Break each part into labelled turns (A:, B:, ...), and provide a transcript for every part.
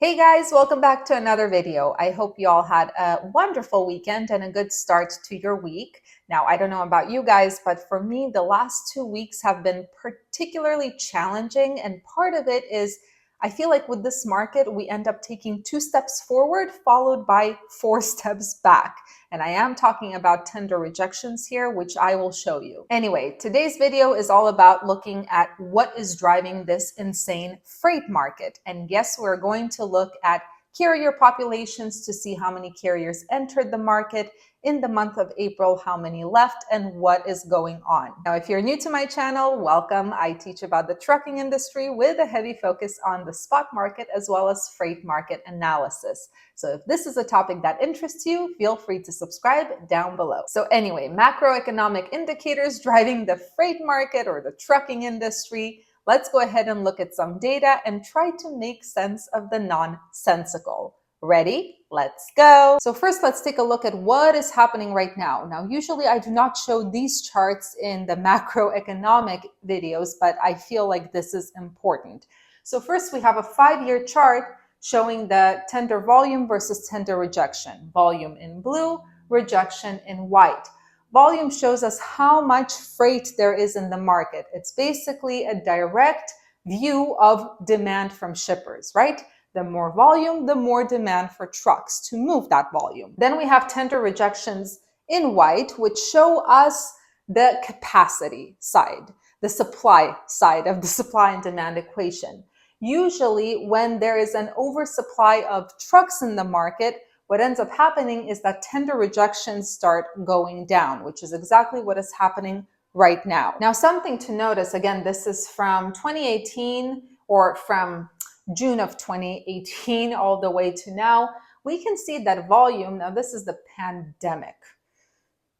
A: Hey guys, welcome back to another video. I hope you all had a wonderful weekend and a good start to your week. Now, I don't know about you guys, but for me, the last 2 weeks have been particularly challenging. And part of it is I feel like with this market, we end up taking 2 steps forward, followed by 4 steps back. And I am talking about tender rejections here, which I will show you. Anyway, today's video is all about looking at what is driving this insane freight market. And yes, we're going to look at carrier populations to see how many carriers entered the market in the month of April, how many left, and what is going on. Now, if you're new to my channel, welcome. I teach about the trucking industry with a heavy focus on the spot market as well as freight market analysis. So if this is a topic that interests you, feel free to subscribe down below. So anyway, macroeconomic indicators driving the freight market or the trucking industry. Let's go ahead and look at some data and try to make sense of the nonsensical. Ready? Let's go. So first, let's take a look at what is happening right now. Now, usually I do not show these charts in the macroeconomic videos, but I feel like this is important. So first, we have a 5-year chart showing the tender volume versus tender rejection. Volume in blue, rejection in white. Volume shows us how much freight there is in the market. It's basically a direct view of demand from shippers, right? The more volume, the more demand for trucks to move that volume. Then we have tender rejections in white, which show us the capacity side, the supply side of the supply and demand equation. Usually when there is an oversupply of trucks in the market, what ends up happening is that tender rejections start going down, which is exactly what is happening right now. Now, something to notice, again, this is from 2018 or from June of 2018 all the way to now. We can see that volume, now this is the pandemic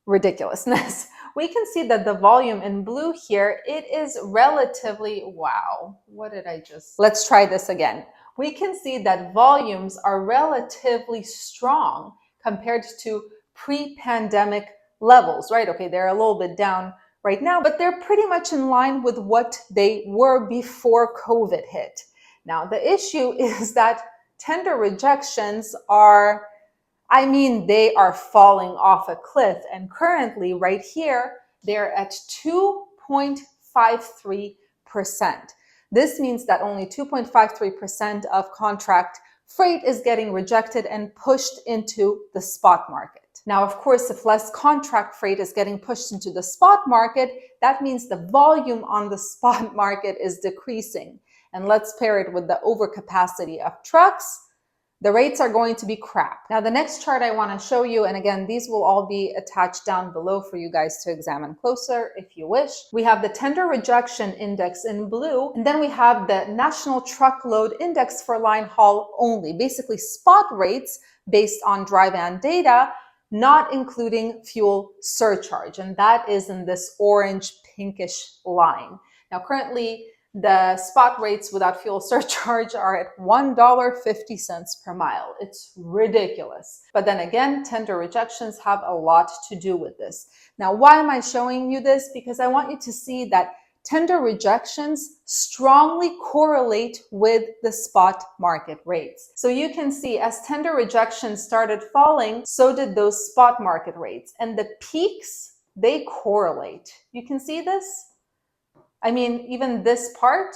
A: ridiculousness. We can see that the volume in blue here, it is relatively, wow, what did I just, let's try this again. We can see that volumes are relatively strong compared to pre-pandemic levels, right? Okay, they're a little bit down right now, but they're pretty much in line with what they were before COVID hit. Now, the issue is that tender rejections are, they are falling off a cliff. And currently, right here, they're at 2.53%. This means that only 2.53% of contract freight is getting rejected and pushed into the spot market. Now, of course, if less contract freight is getting pushed into the spot market, that means the volume on the spot market is decreasing. And let's pair it with the overcapacity of trucks. The rates are going to be crap. Now, the next chart I want to show you, and again, these will all be attached down below for you guys to examine closer if you wish. We have the tender rejection index in blue, and then we have the national truckload index for line haul only, basically spot rates based on dry van data, not including fuel surcharge. And that is in this orange pinkish line. Now, currently, the spot rates without fuel surcharge are at $1.50 per mile. It's ridiculous. But then again, tender rejections have a lot to do with this. Now, why am I showing you this? Because I want you to see that tender rejections strongly correlate with the spot market rates. So you can see as tender rejections started falling, so did those spot market rates. And the peaks, they correlate. You can see this? Even this part,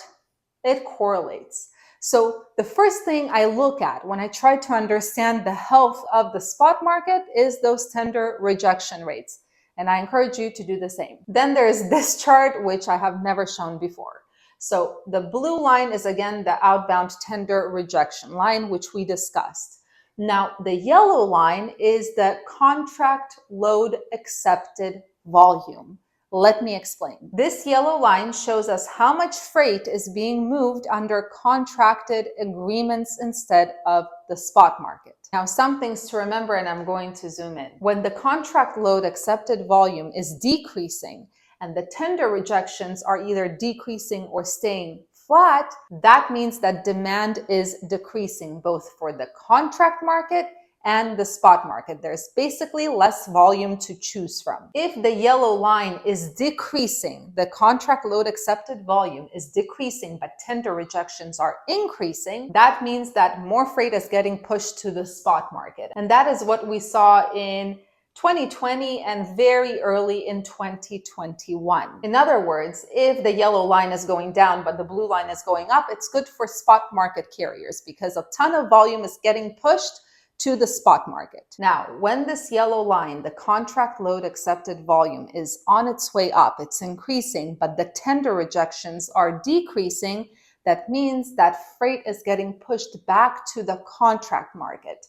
A: it correlates. So the first thing I look at when I try to understand the health of the spot market is those tender rejection rates. And I encourage you to do the same. Then there's this chart, which I have never shown before. So the blue line is again the outbound tender rejection line, which we discussed. Now, the yellow line is the contract load accepted volume. Let me explain. This yellow line shows us how much freight is being moved under contracted agreements instead of the spot market. Now, some things to remember, and I'm going to zoom in. When the contract load accepted volume is decreasing and the tender rejections are either decreasing or staying flat, that means that demand is decreasing both for the contract market and the spot market. There's basically less volume to choose from. If the yellow line is decreasing, the contract load accepted volume is decreasing, but tender rejections are increasing, that means that more freight is getting pushed to the spot market. And that is what we saw in 2020 and very early in 2021. In other words, if the yellow line is going down but the blue line is going up, it's good for spot market carriers because a ton of volume is getting pushed to the spot market. Now, when this yellow line, the contract load accepted volume, is on its way up, it's increasing, but the tender rejections are decreasing, that means that freight is getting pushed back to the contract market.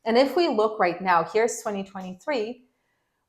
A: And if we look right now, here's 2023,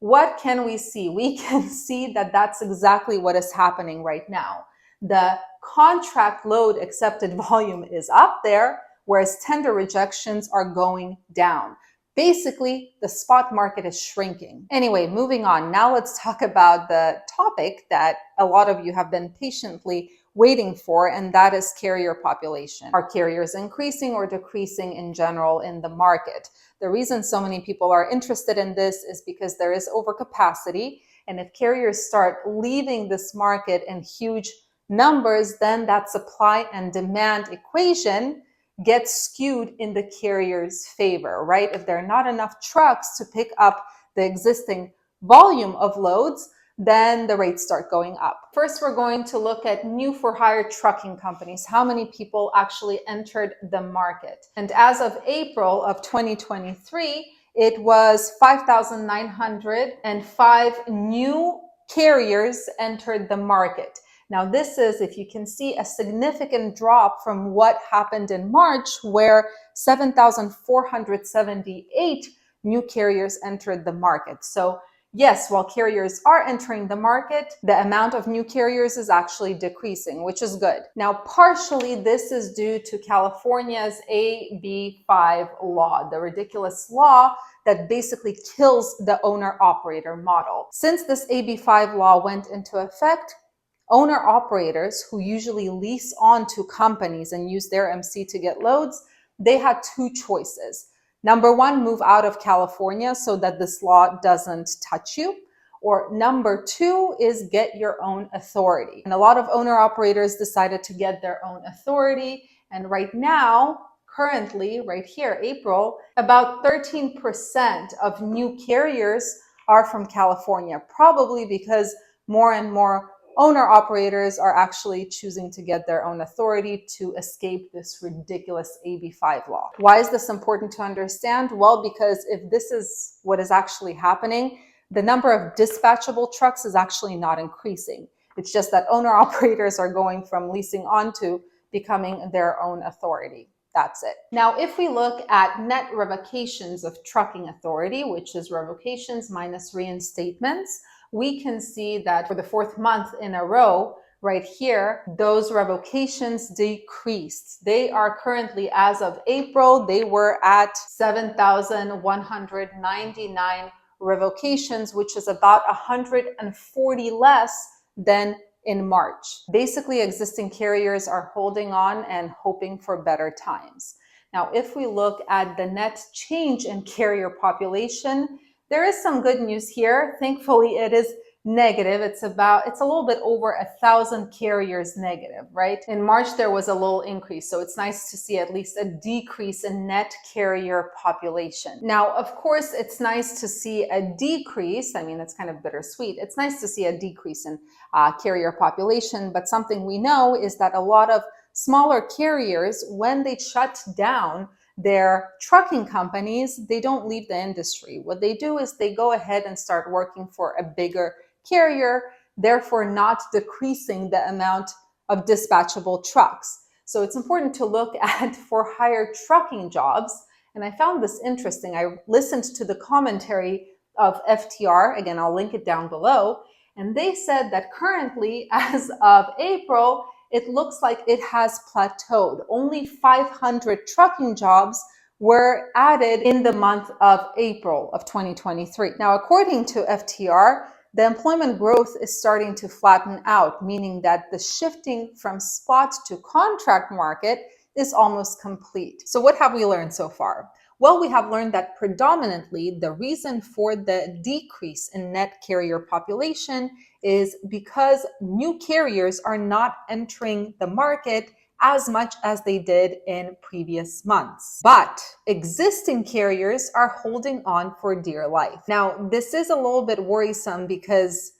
A: what can we see? We can see that that's exactly what is happening right now. The contract load accepted volume is up there, whereas tender rejections are going down. Basically, the spot market is shrinking. Anyway, moving on. Now let's talk about the topic that a lot of you have been patiently waiting for, and that is carrier population. Are carriers increasing or decreasing in general in the market? The reason so many people are interested in this is because there is overcapacity, and if carriers start leaving this market in huge numbers, then that supply and demand equation gets skewed in the carrier's favor, right? If there are not enough trucks to pick up the existing volume of loads, then the rates start going up. First, we're going to look at new for hire trucking companies. How many people actually entered the market? And as of April of 2023, it was 5,905 new carriers entered the market. Now, this is, if you can see, a significant drop from what happened in March, where 7,478 new carriers entered the market. So yes, while carriers are entering the market, the amount of new carriers is actually decreasing, which is good. Now, partially this is due to California's AB5 law, the ridiculous law that basically kills the owner-operator model. Since this AB5 law went into effect, owner-operators who usually lease on to companies and use their MC to get loads, they had two choices. Number one, move out of California so that this law doesn't touch you. Or number two is get your own authority. And a lot of owner-operators decided to get their own authority. And right now, currently, right here, April, about 13% of new carriers are from California, probably because more and more owner-operators are actually choosing to get their own authority to escape this ridiculous AB5 law. Why is this important to understand? Well, because if this is what is actually happening, the number of dispatchable trucks is actually not increasing. It's just that owner-operators are going from leasing on to becoming their own authority. That's it. Now, if we look at net revocations of trucking authority, which is revocations minus reinstatements, we can see that for the fourth month in a row, right here, those revocations decreased. They are currently, as of April, they were at 7,199 revocations, which is about 140 less than in March. Basically, existing carriers are holding on and hoping for better times. Now, if we look at the net change in carrier population, there is some good news here. Thankfully, it is negative. It's a little bit over 1,000 carriers negative, right? In March, there was a little increase. So it's nice to see at least a decrease in net carrier population. Now, of course, it's nice to see a decrease. I mean, it's kind of bittersweet. It's nice to see a decrease in carrier population, but something we know is that a lot of smaller carriers, when they shut down their trucking companies, they don't leave the industry. What they do is they go ahead and start working for a bigger carrier, therefore not decreasing the amount of dispatchable trucks. So it's important to look at for hire trucking jobs. And I found this interesting. I listened to the commentary of FTR. Again, I'll link it down below. And they said that currently, as of April, it looks like it has plateaued. Only 500 trucking jobs were added in the month of April of 2023. Now, according to FTR, the employment growth is starting to flatten out, meaning that the shifting from spot to contract market is almost complete. So what have we learned so far? Well, we have learned that predominantly the reason for the decrease in net carrier population is because new carriers are not entering the market as much as they did in previous months. But existing carriers are holding on for dear life. Now, this is a little bit worrisome because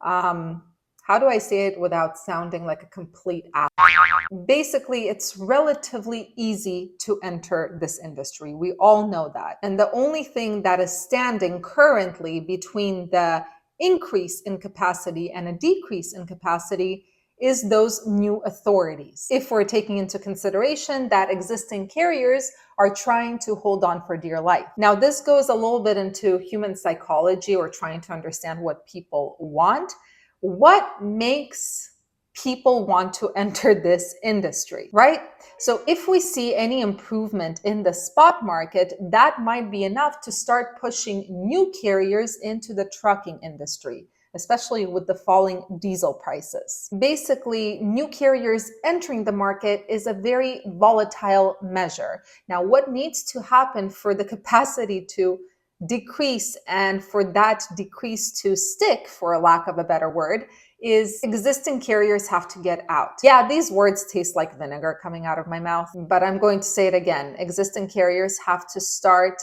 A: how do I say it without sounding like a complete ass? Basically, it's relatively easy to enter this industry. We all know that. And the only thing that is standing currently between the increase in capacity and a decrease in capacity is those new authorities. If we're taking into consideration that existing carriers are trying to hold on for dear life. Now, this goes a little bit into human psychology or trying to understand what people want. What makes people want to enter this industry, right? So if we see any improvement in the spot market, that might be enough to start pushing new carriers into the trucking industry, especially with the falling diesel prices. Basically, new carriers entering the market is a very volatile measure. Now, what needs to happen for the capacity to decrease and for that decrease to stick, for a lack of a better word, is existing carriers have to get out. Yeah, these words taste like vinegar coming out of my mouth, but I'm going to say it again. Existing carriers have to start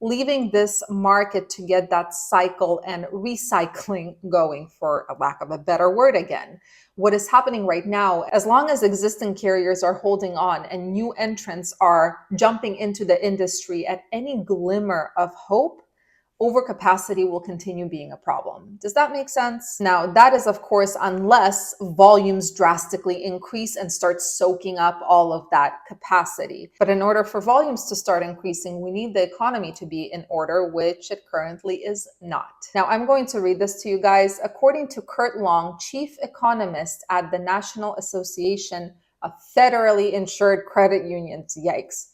A: leaving this market to get that cycle and recycling going, for a lack of a better word again. What is happening right now, as long as existing carriers are holding on and new entrants are jumping into the industry at any glimmer of hope, overcapacity will continue being a problem. Does that make sense? Now, that is, of course, unless volumes drastically increase and start soaking up all of that capacity. But in order for volumes to start increasing, we need the economy to be in order, which it currently is not. Now, I'm going to read this to you guys. According to Kurt Long, chief economist at the National Association of Federally Insured Credit Unions, yikes.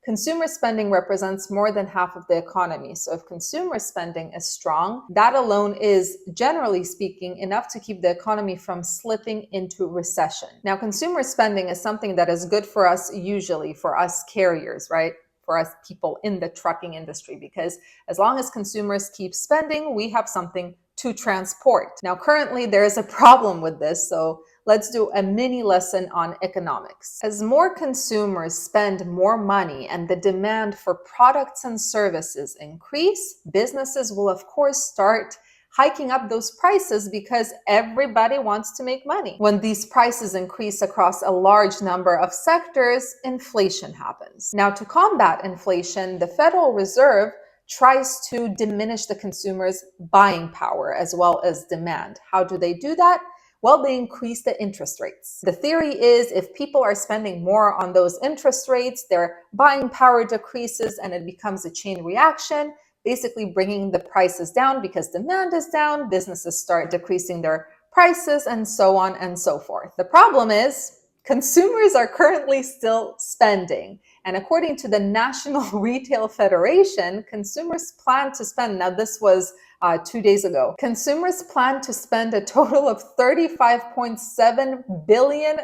A: Consumer spending represents more than half of the economy. So if consumer spending is strong, that alone is, generally speaking, enough to keep the economy from slipping into recession. Now, consumer spending is something that is good for us, usually for us carriers, right? For us people in the trucking industry, because as long as consumers keep spending, we have something to transport. Now, currently there is a problem with this, so let's do a mini lesson on economics. As more consumers spend more money and the demand for products and services increase, businesses will of course start hiking up those prices because everybody wants to make money. When these prices increase across a large number of sectors, inflation happens. Now, to combat inflation, the Federal Reserve tries to diminish the consumer's buying power as well as demand. How do they do that? Well, they increase the interest rates. The theory is if people are spending more on those interest rates, their buying power decreases and it becomes a chain reaction, basically bringing the prices down because demand is down, businesses start decreasing their prices, and so on and so forth. The problem is consumers are currently still spending. And according to the National Retail Federation, consumers plan to spend, now this was 2 days ago, consumers plan to spend a total of $35.7 billion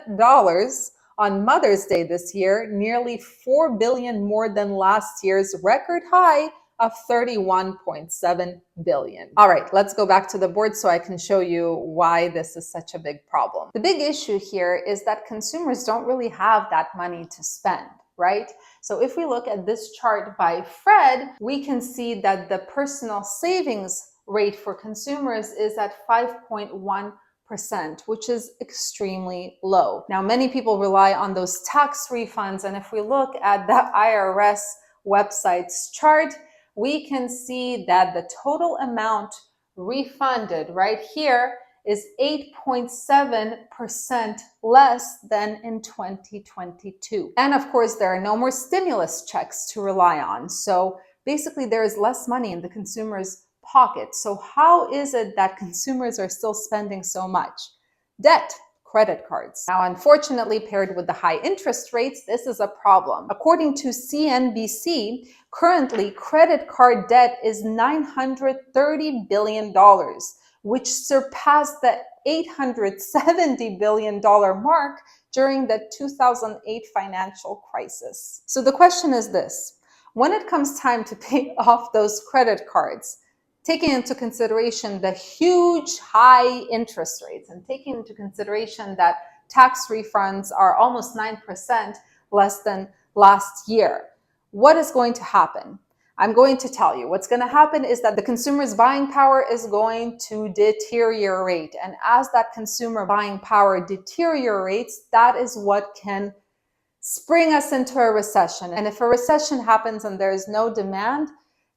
A: on Mother's Day this year, nearly $4 billion more than last year's record high of $31.7 billion. All right, let's go back to the board so I can show you why this is such a big problem. The big issue here is that consumers don't really have that money to spend, right? So if we look at this chart by Fred, we can see that the personal savings rate for consumers is at 5.1%, which is extremely low. Now, many people rely on those tax refunds, and if we look at the IRS website's chart, we can see that the total amount refunded right here is 8.7% less than in 2022. And of course, there are no more stimulus checks to rely on. So basically, there is less money in the consumer's pocket. So how is it that consumers are still spending so much? Debt. Credit cards. Now, unfortunately, paired with the high interest rates, this is a problem. According to CNBC, currently credit card debt is $930 billion, which surpassed the $870 billion mark during the 2008 financial crisis. So the question is this: when it comes time to pay off those credit cards, taking into consideration the huge high interest rates and taking into consideration that tax refunds are almost 9% less than last year, what is going to happen? I'm going to tell you what's going to happen is that the consumer's buying power is going to deteriorate. And as that consumer buying power deteriorates, that is what can spring us into a recession. And if a recession happens and there is no demand,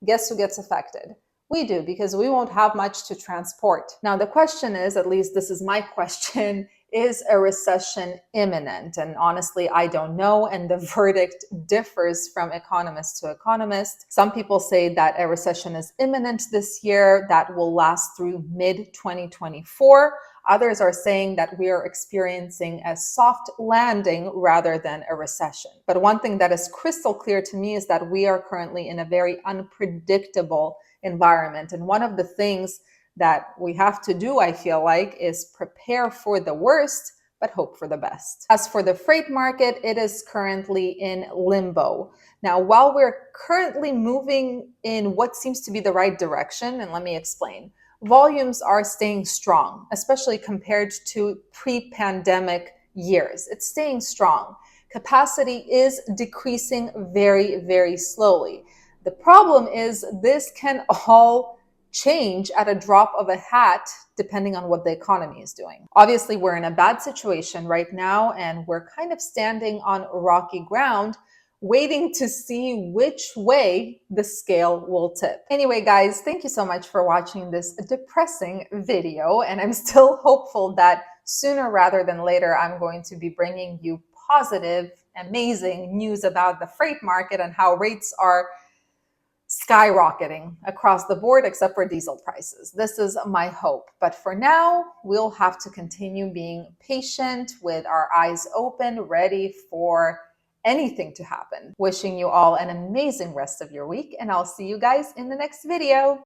A: guess who gets affected? We do, because we won't have much to transport. Now, the question is, at least this is my question, is a recession imminent? And honestly, I don't know. And the verdict differs from economist to economist. Some people say that a recession is imminent this year, that will last through mid-2024. Others are saying that we are experiencing a soft landing rather than a recession. But one thing that is crystal clear to me is that we are currently in a very unpredictable environment. And one of the things that we have to do, I feel like, is prepare for the worst, but hope for the best. As for the freight market, it is currently in limbo. Now, while we're currently moving in what seems to be the right direction, and let me explain. Volumes are staying strong, especially compared to pre-pandemic years. It's staying strong. Capacity is decreasing very, very slowly. The problem is this can all change at a drop of a hat, depending on what the economy is doing. Obviously, we're in a bad situation right now, and we're kind of standing on rocky ground, waiting to see which way the scale will tip. Anyway, guys, thank you so much for watching this depressing video. And I'm still hopeful that sooner rather than later, I'm going to be bringing you positive, amazing news about the freight market and how rates are skyrocketing across the board, except for diesel prices. This is my hope. But for now, we'll have to continue being patient with our eyes open, ready for anything to happen. Wishing you all an amazing rest of your week, and I'll see you guys in the next video.